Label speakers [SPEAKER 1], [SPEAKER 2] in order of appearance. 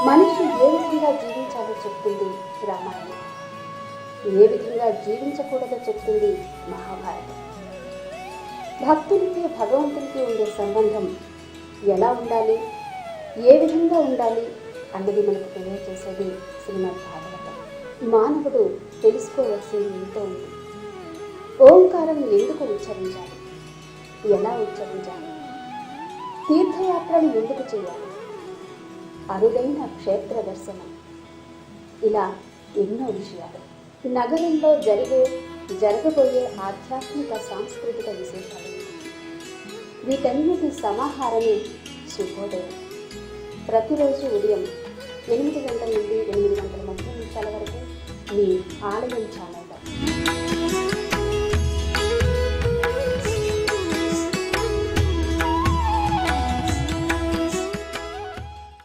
[SPEAKER 1] మనిషి ఏ విధంగా జీవించాలో చెప్తుంది రామాయణం, ఏ విధంగా జీవించకూడదో చెప్తుంది మహాభారతం. భక్తులకి భగవంతునికి ఉండే సంబంధం ఎలా ఉండాలి, ఏ విధంగా ఉండాలి అన్నది మనకు తెలియజేసేది శ్రీమద్ భాగవతం. మానవుడు తెలుసుకోవాల్సింది ఎంతో ఉంది. ఓంకారం ఎందుకు ఉచ్చరించాలి, ఎలా ఉచ్చరించాలి, తీర్థయాత్రలు ఎందుకు చేయాలి, అరుదైన క్షేత్ర దర్శనం, ఇలా ఎన్నో విషయాలు. నగరంలో జరగబోయే ఆధ్యాత్మిక సాంస్కృతిక విశేషాలు, వీటన్నిటి సమాహారమే శుభోదయం. ప్రతిరోజు ఉదయం 8 గంటల నుండి 8 గంటల 30 నిమిషాల వరకు మీ ఆలయం ఛానల్లో.